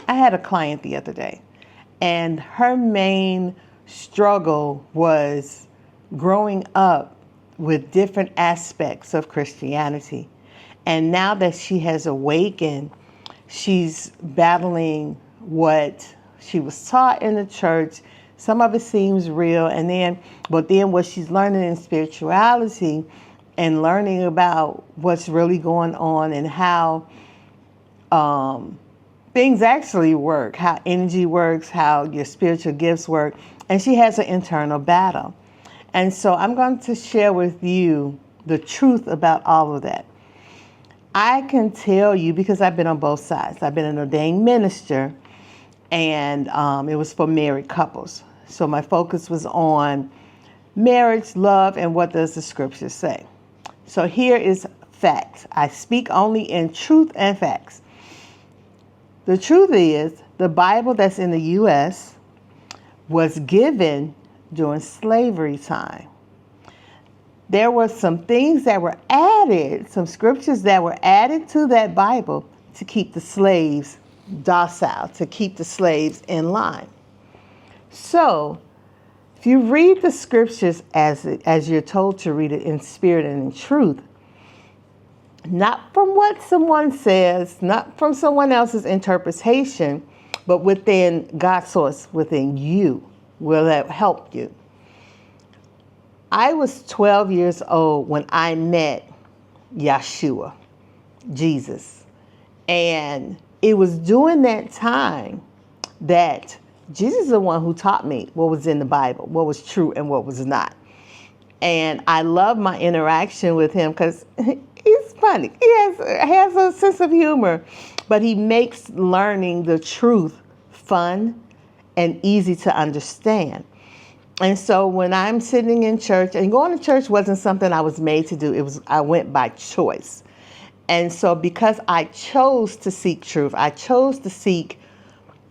I had a client the other day, and her main struggle was growing up with different aspects of Christianity. And now that she has awakened, she's battling what she was taught in the church. Some of it seems real, but then what she's learning in spirituality and learning about what's really going on and how things actually work, how energy works, how your spiritual gifts work. And she has an internal battle. And so I'm going to share with you the truth about all of that. I can tell you, because I've been on both sides. I've been an ordained minister, and it was for married couples. So my focus was on marriage, love, and what does the scripture say. So here is facts. I speak only in truth and facts. The truth is, the Bible that's in the U.S. was given during slavery time. There were some things that were added, some scriptures that were added to that Bible to keep the slaves docile, to keep the slaves in line. So, if you read the scriptures as you're told to read it in spirit and in truth, not from what someone says, not from someone else's interpretation, but within God's source, within you, will that help you. I was 12 years old when I met Yeshua, Jesus. And it was during that time that Jesus is the one who taught me what was in the Bible, what was true and what was not. And I love my interaction with him because he's funny. He has a sense of humor, but he makes learning the truth fun and easy to understand. And so when I'm sitting in church, and going to church wasn't something I was made to do. I went by choice. And so because I chose to seek truth, I chose to seek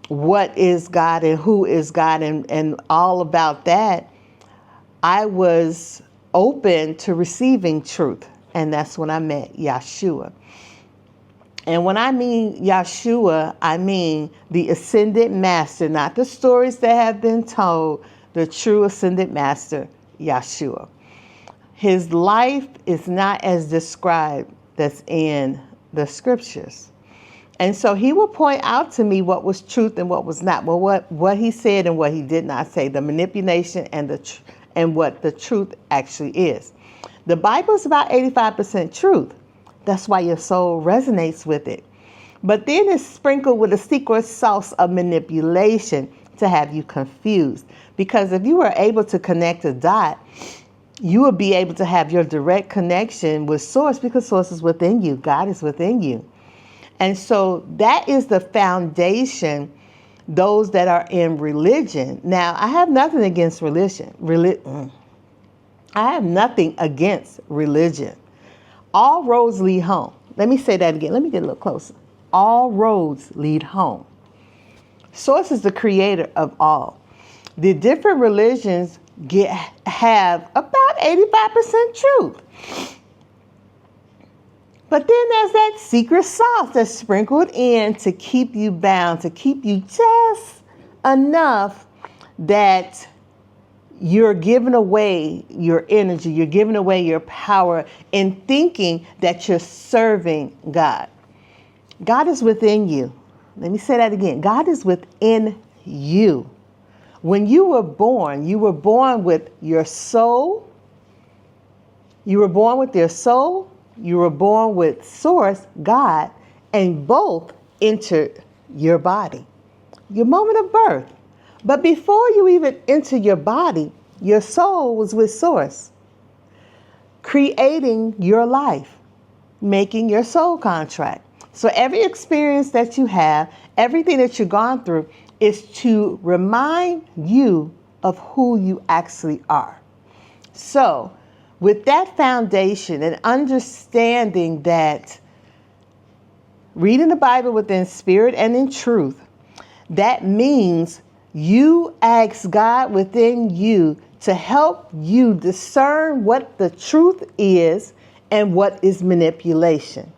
what is God and who is God and all about that, I was open to receiving truth. And that's when I met Yeshua. And when I mean Yeshua, I mean the ascended master, not the stories that have been told, the true ascended master, Yeshua. His life is not as described that's in the scriptures. And so he will point out to me what was truth and what was not. Well, what he said and what he did not say, the manipulation and what the truth actually is. The Bible is about 85% truth. That's why your soul resonates with it. But then it's sprinkled with a secret sauce of manipulation to have you confused. Because if you were able to connect a dot, you would be able to have your direct connection with source, because source is within you. God is within you. And so that is the foundation, those that are in religion. Now, I have nothing against religion. I have nothing against religion. All roads lead home. Let me say that again. Let me get a little closer. All roads lead home. Source is the creator of all. The different religions have about 85% truth. But then there's that secret sauce that's sprinkled in to keep you bound, to keep you just enough that you're giving away your energy, you're giving away your power in thinking that you're serving God. God is within you. Let me say that again. God is within you. When you were born with your soul. You were born with your soul. You were born with source, God, and both entered your body. Your moment of birth. But before you even enter your body, your soul was with source, creating your life, making your soul contract. So every experience that you have, everything that you've gone through is to remind you of who you actually are. So with that foundation and understanding that reading the Bible within spirit and in truth, that means you ask God within you to help you discern what the truth is and what is manipulation.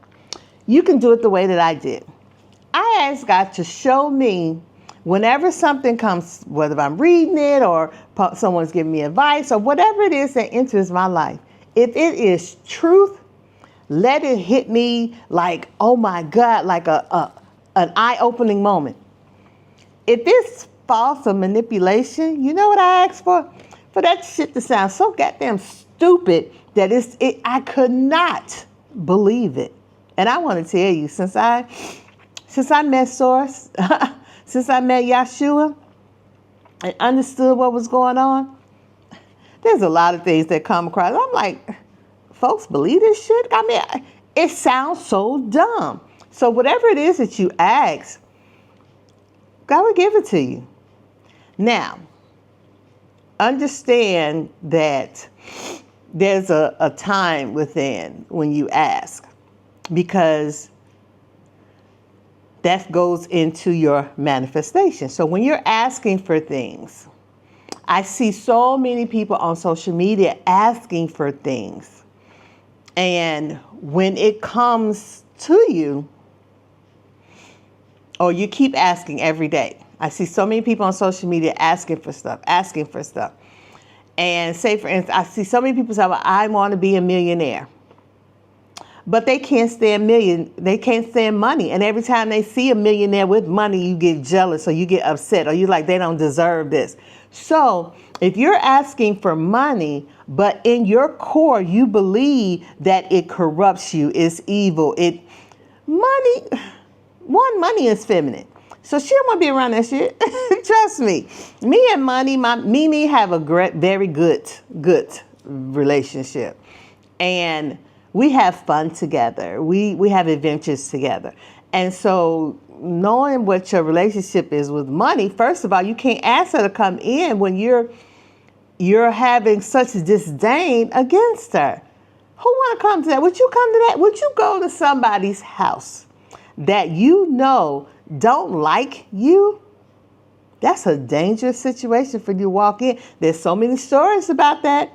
You can do it the way that I did. I ask God to show me whenever something comes, whether I'm reading it or someone's giving me advice or whatever it is that enters my life. If it is truth, let it hit me like, oh my God, like an eye-opening moment. If it's false or manipulation, you know what I ask for? For that shit to sound so goddamn stupid that I could not believe it. And I want to tell you, since I met Source, since I met Yeshua and understood what was going on, there's a lot of things that come across. I'm like, folks believe this shit? I mean, it sounds so dumb. So whatever it is that you ask, God will give it to you. Now, understand that there's a time within when you ask, because that goes into your manifestation. So when you're asking for things, I see so many people on social media asking for things. And when it comes to you, or you keep asking every day. I see so many people on social media asking for stuff. And say, for instance, I see so many people say, well, I want to be a millionaire. But they can't stand money. And every time they see a millionaire with money, you get jealous or you get upset or you like, they don't deserve this. So if you're asking for money, but in your core, you believe that it corrupts you, it's evil, money is feminine. So she don't want to be around that shit. Trust me. Me and money, Mimi have a very good relationship. And we have fun together. We have adventures together. And so knowing what your relationship is with money, first of all, you can't ask her to come in when you're having such disdain against her. Who want to come to that? Would you come to that? Would you go to somebody's house that you know don't like you? That's a dangerous situation for you to walk in. There's so many stories about that.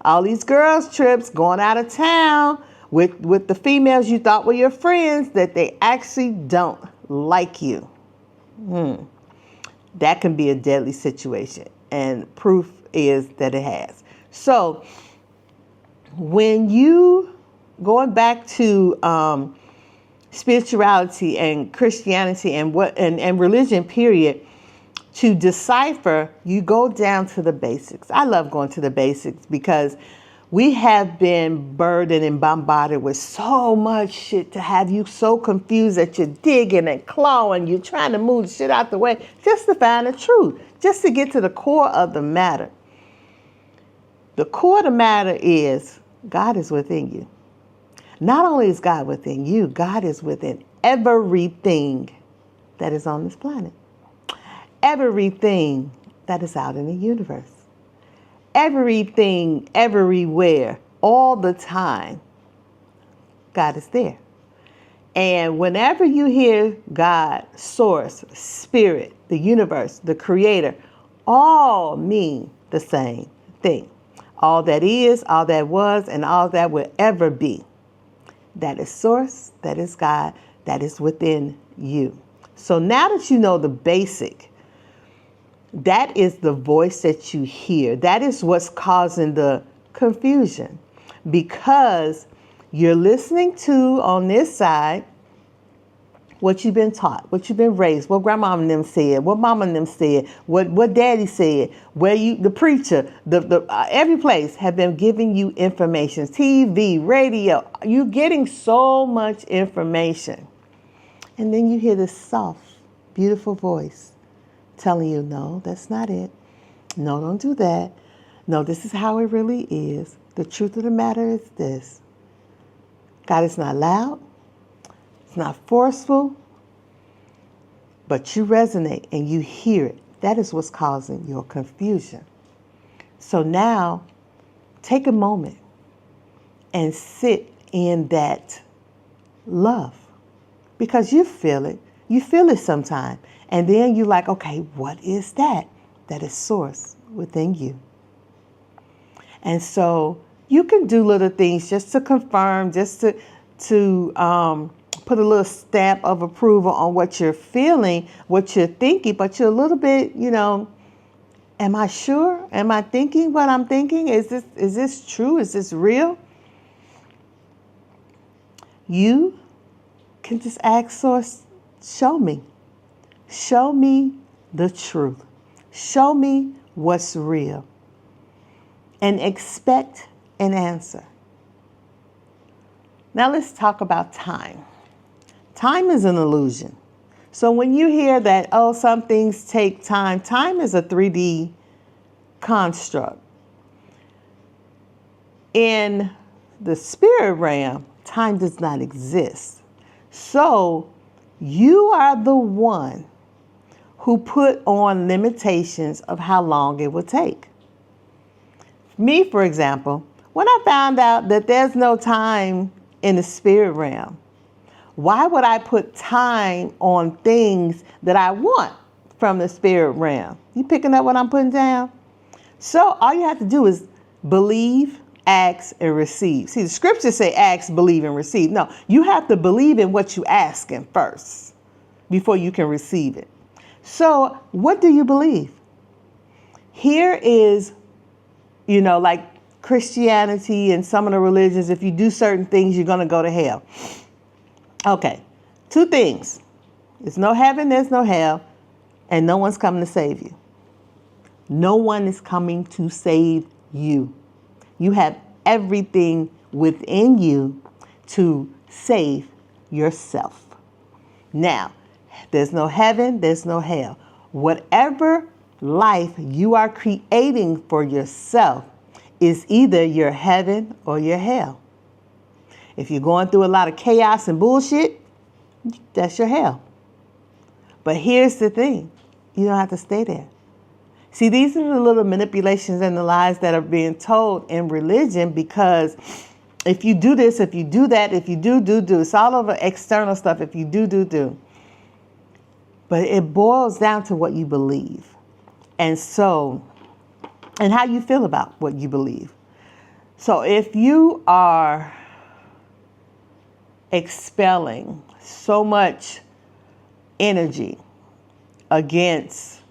All these girls' trips, going out of town with the females you thought were your friends, that they actually don't like you. That can be a deadly situation. And proof is that it has. So when you, going back to spirituality and Christianity and religion, period, to decipher, you go down to the basics. I love going to the basics because we have been burdened and bombarded with so much shit to have you so confused that you're digging and clawing, you're trying to move the shit out the way just to find the truth, just to get to the core of the matter. The core of the matter is God is within you. Not only is God within you, God is within everything that is on this planet. Everything that is out in the universe. Everything, everywhere, all the time, God is there. And whenever you hear God, source, spirit, the universe, the creator, all mean the same thing. All that is, all that was, and all that will ever be. That is source, that is God, that is within you. So now that you know the basic, that is the voice that you hear. That is what's causing the confusion, because you're listening to, on this side, what you've been taught, what you've been raised, what grandma and them said, what mama and them said, what daddy said, the preacher, every place have been giving you information, TV, radio. You're getting so much information. And then you hear this soft, beautiful voice telling you, no, that's not it. No, don't do that. No, this is how it really is. The truth of the matter is this. God is not loud. It's not forceful. But you resonate and you hear it. That is what's causing your confusion. So now, take a moment and sit in that love. Because you feel it. You feel it sometime. And then you're like, okay, what is that? That is source within you. And so you can do little things just to confirm, just to put a little stamp of approval on what you're feeling, what you're thinking, but you're a little bit, am I sure? Am I thinking what I'm thinking? Is this true? Is this real? You can just ask Source, show me. Show me the truth. Show me what's real. And expect an answer. Now let's talk about time. Time is an illusion. So when you hear that, some things take time, time is a 3D construct. In the spirit realm, time does not exist. So you are the one who put on limitations of how long it will take. Me, for example, when I found out that there's no time in the spirit realm, why would I put time on things that I want from the spirit realm? You picking up what I'm putting down? So all you have to do is believe, ask, and receive. See, the scriptures say ask, believe, and receive. No, you have to believe in what you asking first before you can receive it. So what do you believe? Here is, like Christianity and some of the religions, if you do certain things, you're going to go to hell. Okay, 2 things. There's no heaven, there's no hell, and no one's coming to save you. No one is coming to save you. You have everything within you to save yourself. Now, there's no heaven, there's no hell. Whatever life you are creating for yourself is either your heaven or your hell. If you're going through a lot of chaos and bullshit, that's your hell. But here's the thing. You don't have to stay there. See, these are the little manipulations and the lies that are being told in religion, because if you do this, if you do that, if you do. It's all over external stuff. If you do. But it boils down to what you believe. And how you feel about what you believe. So if you are expelling so much energy against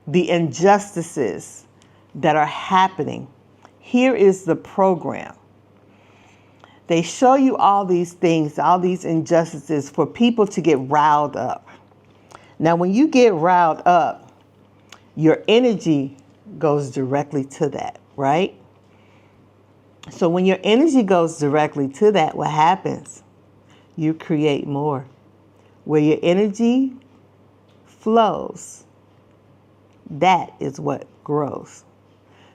the injustices that are happening, here is the program. They show you all these things, all these injustices for people to get riled up. Now, when you get riled up, your energy goes directly to that, right? So when your energy goes directly to that, what happens? You create more. Where your energy flows, that is what grows.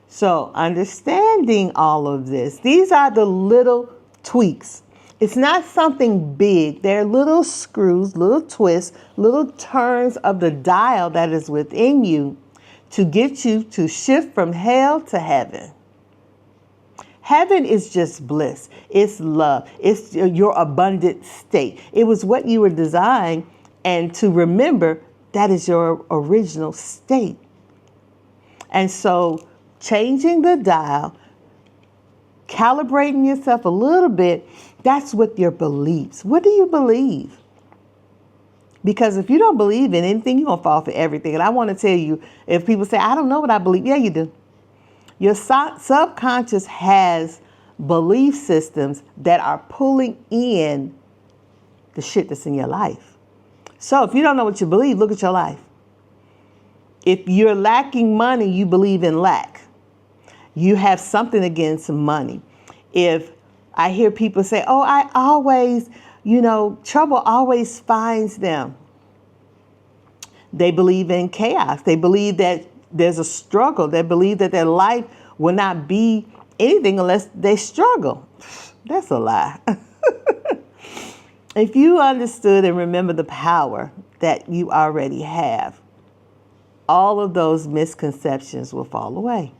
So understanding all of this, these are the little tweaks. It's not something big. They're little screws, little twists, little turns of the dial that is within you to get you to shift from hell to heaven. Heaven is just bliss. It's love. It's your abundant state. It was what you were designed, and to remember, that is your original state. And so changing the dial, calibrating yourself a little bit, that's with your beliefs. What do you believe? Because if you don't believe in anything, you're going to fall for everything. And I want to tell you, if people say, I don't know what I believe. Yeah, you do. Your subconscious has belief systems that are pulling in the shit that's in your life. So if you don't know what you believe, look at your life. If you're lacking money, you believe in lack. You have something against money. If I hear people say, I always, trouble always finds them. They believe in chaos. They believe that there's a struggle. They believe that their life will not be anything unless they struggle. That's a lie. If you understood and remember the power that you already have, all of those misconceptions will fall away.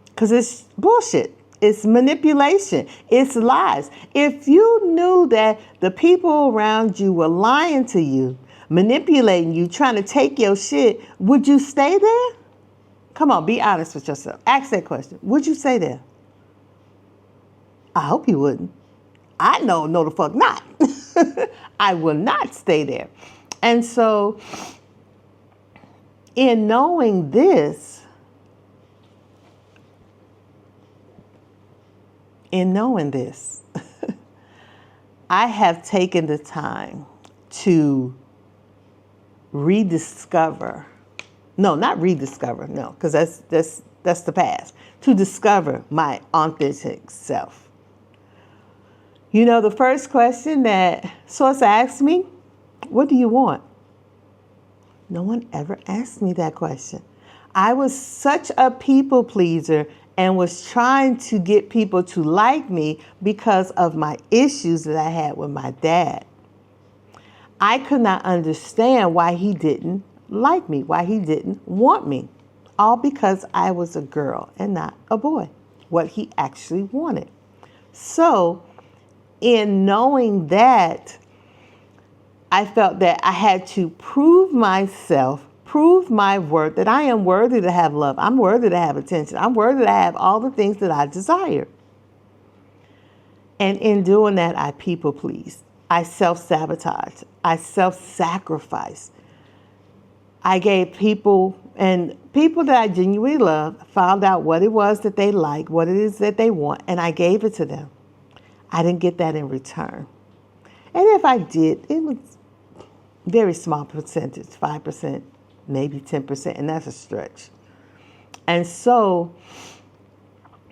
Because it's bullshit. It's manipulation. It's lies. If you knew that the people around you were lying to you, manipulating you, trying to take your shit, would you stay there? Come on, be honest with yourself. Ask that question. Would you stay there? I hope you wouldn't. I know the fuck not. I will not stay there. And so in knowing this, I have taken the time to rediscover, no, not rediscover, no, because that's the past, to discover my authentic self. You know, the first question that Source asked me, what do you want? No one ever asked me that question. I was such a people pleaser and was trying to get people to like me because of my issues that I had with my dad. I could not understand why he didn't like me, why he didn't want me, all because I was a girl and not a boy, what he actually wanted. So in knowing that, I felt that I had to prove myself, prove my worth, that I am worthy to have love. I'm worthy to have attention. I'm worthy to have all the things that I desire. And in doing that, I people pleased. I self-sabotaged. I self-sacrificed. I gave people that I genuinely love, found out what it was that they like, what it is that they want, and I gave it to them. I didn't get that in return. And if I did, it was very small percentage, 5%, maybe 10%, and that's a stretch. And so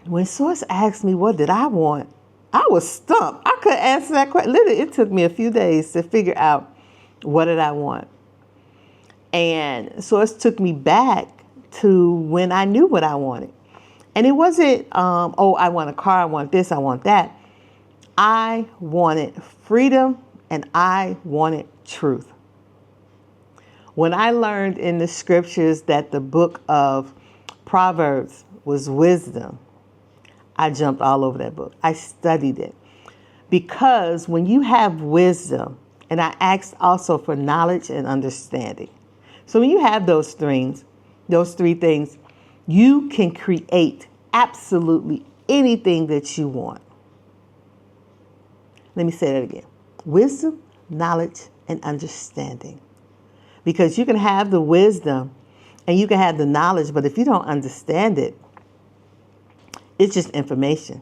when Source asked me what did I want, I was stumped. I couldn't answer that question. Literally, it took me a few days to figure out what did I want. And Source took me back to when I knew what I wanted. And it wasn't, I want a car, I want this, I want that. I wanted freedom and I wanted truth. When I learned in the scriptures that the book of Proverbs was wisdom, I jumped all over that book. I studied it. Because when you have wisdom, and I asked also for knowledge and understanding. So when you have those three things, you can create absolutely anything that you want. Let me say that again. Wisdom, knowledge, and understanding. Because you can have the wisdom and you can have the knowledge, but if you don't understand it, it's just information.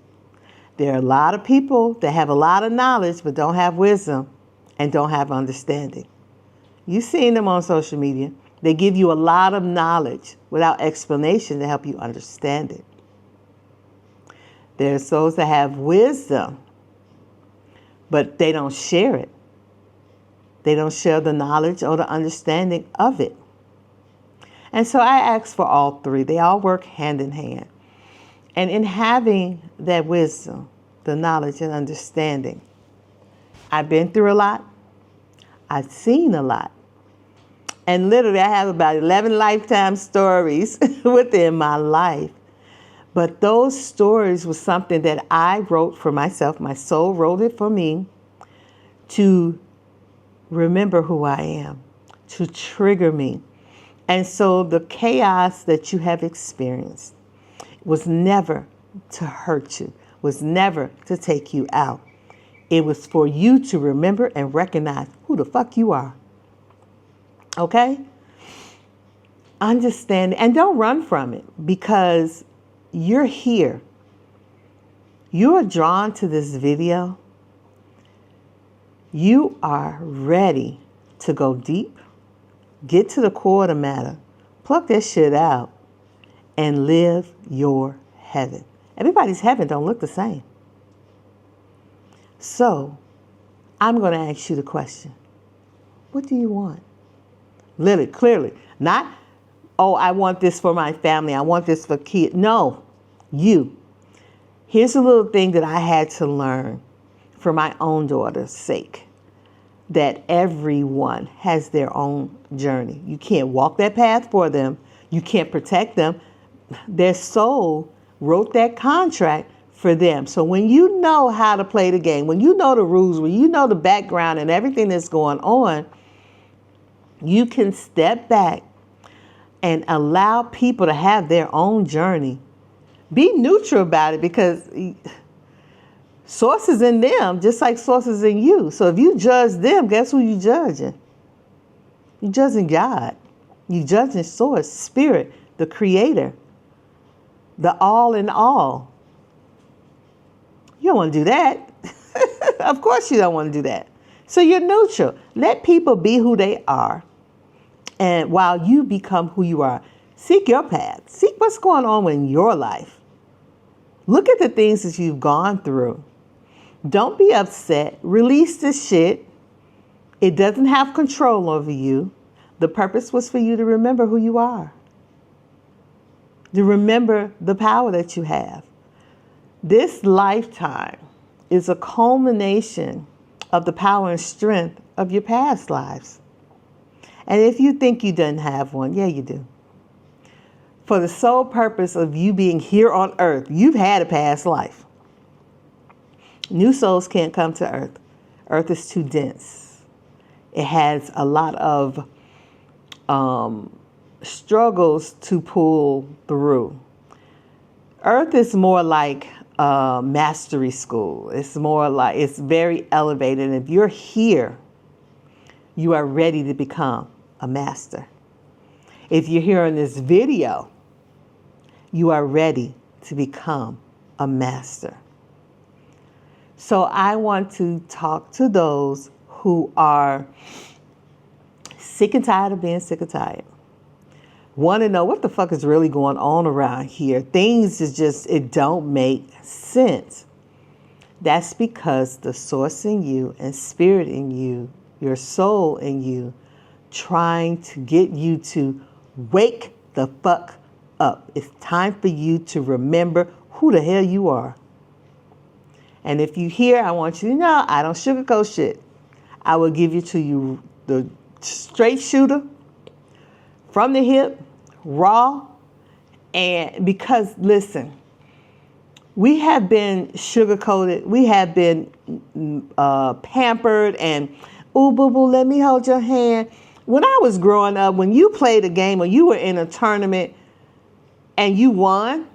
There are a lot of people that have a lot of knowledge but don't have wisdom and don't have understanding. You've seen them on social media. They give you a lot of knowledge without explanation to help you understand it. There's those that have wisdom, but they don't share it. They don't share the knowledge or the understanding of it. And so I ask for all three. They all work hand in hand. And in having that wisdom, the knowledge and understanding, I've been through a lot. I've seen a lot. And literally I have about 11 lifetime stories within my life. But those stories were something that I wrote for myself. My soul wrote it for me to remember who I am, to trigger me. And so the chaos that you have experienced was never to hurt you, was never to take you out. It was for you to remember and recognize who the fuck you are. Okay? Understand, and don't run from it, because you're here. You are drawn to this video. You are ready to go deep, get to the core of the matter, pluck that shit out, and live your heaven. Everybody's heaven don't look the same. So, I'm going to ask you the question. What do you want? Literally, clearly. Not, oh, I want this for my family. I want this for kids. No, you. Here's a little thing that I had to learn for my own daughter's sake. That everyone has their own journey. You can't walk that path for them. You can't protect them. Their soul wrote that contract for them. So when you know how to play the game, when you know the rules, when you know the background and everything that's going on, you can step back and allow people to have their own journey. Be neutral about it, because Source is in them, just like source is in you. So if you judge them, guess who you judging? You're judging God. You're judging source, spirit, the creator, the all in all. You don't want to do that. Of course you don't want to do that. So you're neutral. Let people be who they are. And while you become who you are, seek your path. Seek what's going on in your life. Look at the things that you've gone through. Don't be upset. Release this shit. It doesn't have control over you. The purpose was for you to remember who you are. To remember the power that you have. This lifetime is a culmination of the power and strength of your past lives. And if you think you didn't have one, yeah, you do. For the sole purpose of you being here on earth, you've had a past life. New souls can't come to earth. Earth is too dense. It has a lot of struggles to pull through. Earth is more like mastery school. It's more like, it's very elevated. And if you're here, you are ready to become a master. If you're here in this video, you are ready to become a master. So I want to talk to those who are sick and tired of being sick and tired. Want to know what the fuck is really going on around here. Things is just, it don't make sense. That's because the source in you and spirit in you, your soul in you, trying to get you to wake the fuck up. It's time for you to remember who the hell you are. And if you hear, I want you to know, I don't sugarcoat shit. I will give you to you the straight shooter, from the hip, raw. And because, listen, we have been sugarcoated. We have been pampered and, ooh, boo, boo, let me hold your hand. When I was growing up, when you played a game or you were in a tournament and you won,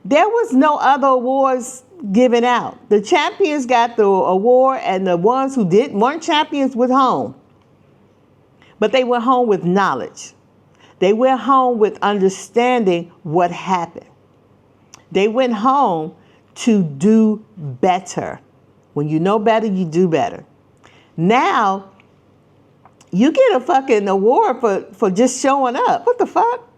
there was no other awards given out. The champions got the award and the ones who weren't champions went home. But they went home with knowledge. They went home with understanding what happened. They went home to do better. When you know better, you do better. Now, you get a fucking award for just showing up. What the fuck?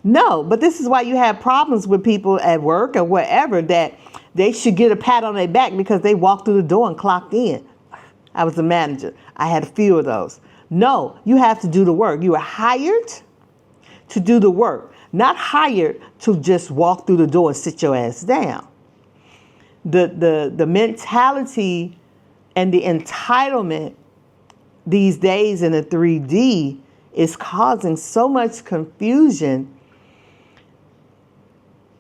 No, but this is why you have problems with people at work or wherever that they should get a pat on their back because they walked through the door and clocked in. I was a manager. I had a few of those. No, you have to do the work. You are hired to do the work, not hired to just walk through the door and sit your ass down. The mentality and the entitlement these days in the 3D is causing so much confusion.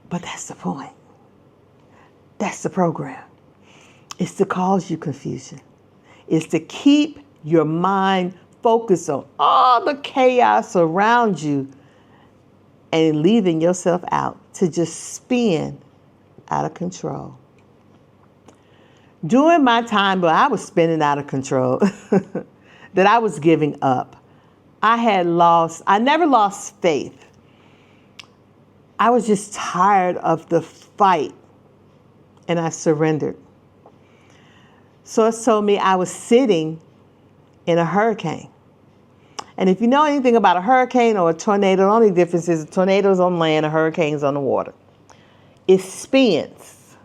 But that's the point. That's the program. It's to cause you confusion. It's to keep your mind focused on all the chaos around you and leaving yourself out to just spin out of control. During my time where I was spinning out of control, that I was giving up, I never lost faith. I was just tired of the fight and I surrendered. Source told me I was sitting in a hurricane. And if you know anything about a hurricane or a tornado, the only difference is a tornado's on land, a hurricane's on the water. It spins.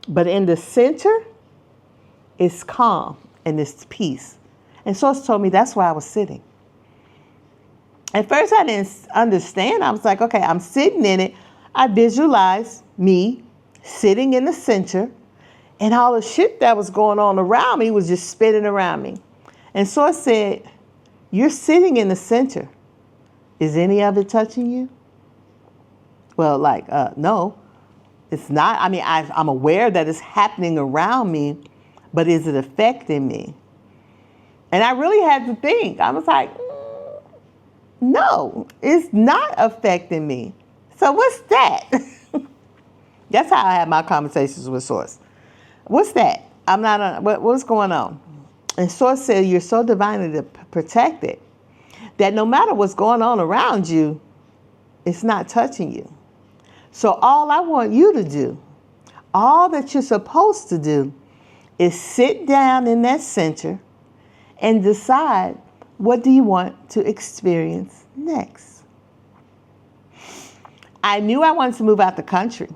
But in the center, it's calm and it's peace. And Source told me that's where I was sitting. At first I didn't understand. I was like, okay, I'm sitting in it. I visualized me sitting in the center and all the shit that was going on around me was just spinning around me. And Source said, you're sitting in the center. Is any of it touching you? Well, no, it's not. I mean, I'm aware that it's happening around me, but is it affecting me? And I really had to think. I was like, no, it's not affecting me. So what's that? That's how I have my conversations with Source. what's that? I'm not on, what's going on? And Source said, you're so divinely protected that no matter what's going on around you, it's not touching you. So all I want you to do, all that you're supposed to do, is sit down in that center and decide, what do you want to experience next? I knew I wanted to move out the country.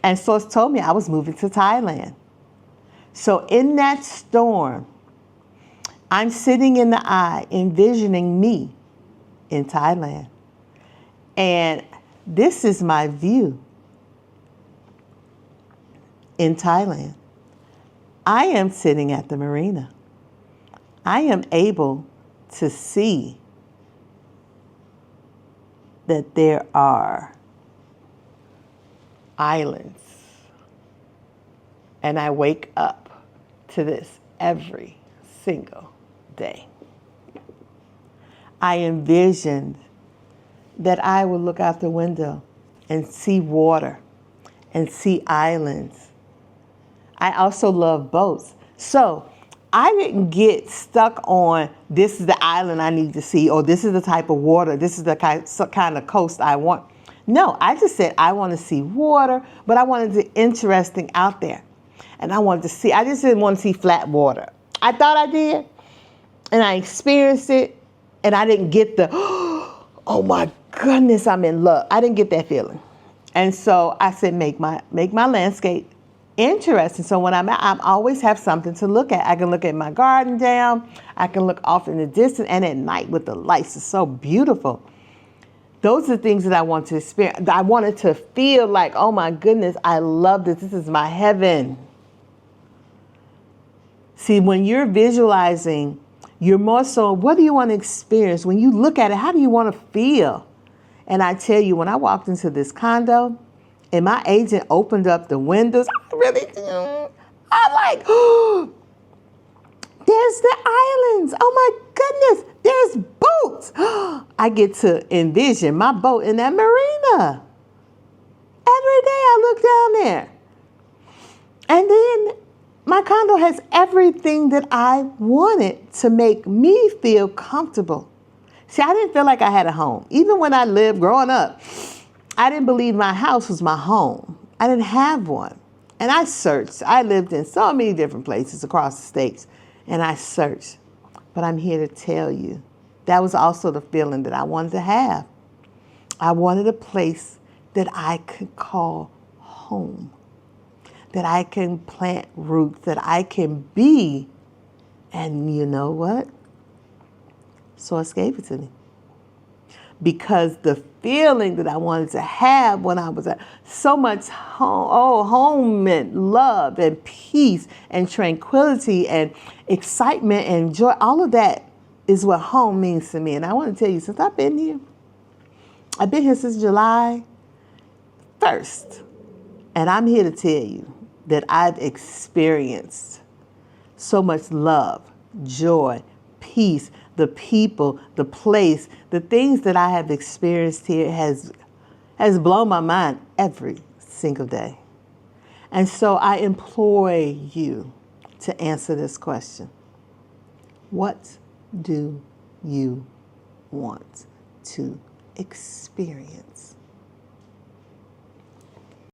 And Source told me I was moving to Thailand. So in that storm, I'm sitting in the eye, envisioning me in Thailand. And this is my view in Thailand. I am sitting at the marina. I am able to see that there are islands. And I wake up to this every single day. I envisioned that I would look out the window and see water and see islands. I also love boats. So I didn't get stuck on, this is the island I need to see, or this is the type of water, this is the kind of coast I want. No, I just said I want to see water, but I wanted it interesting out there. And I wanted to see, I just didn't want to see flat water. I thought I did, and I experienced it, and I didn't get the, oh my goodness, I'm in love. I didn't get that feeling. And so I said, make my landscape interesting. So when I'm always have something to look at. I can look at my garden down. I can look off in the distance, and at night with the lights, it's so beautiful. Those are the things that I want to experience. I wanted to feel like, oh my goodness, I love this. This is my heaven. See, when you're visualizing, you're more so, what do you want to experience? When you look at it, how do you want to feel? And I tell you, when I walked into this condo and my agent opened up the windows, I really do. I'm like, oh, there's the islands. Oh my goodness, there's boats. I get to envision my boat in that marina. Every day I look down there. And then my condo has everything that I wanted to make me feel comfortable. See, I didn't feel like I had a home. Even when I lived growing up, I didn't believe my house was my home. I didn't have one. And I searched. I lived in so many different places across the states, and I searched. But I'm here to tell you, that was also the feeling that I wanted to have. I wanted a place that I could call home, that I can plant roots, that I can be. And you know what? Source gave it to me. Because the feeling that I wanted to have when I was at so much home and love and peace and tranquility and excitement and joy, all of that is what home means to me. And I want to tell you, since I've been here since July 1st. And I'm here to tell you that I've experienced so much love, joy, peace, the people, the place, the things that I have experienced here has blown my mind every single day. And so I implore you to answer this question. What do you want to experience?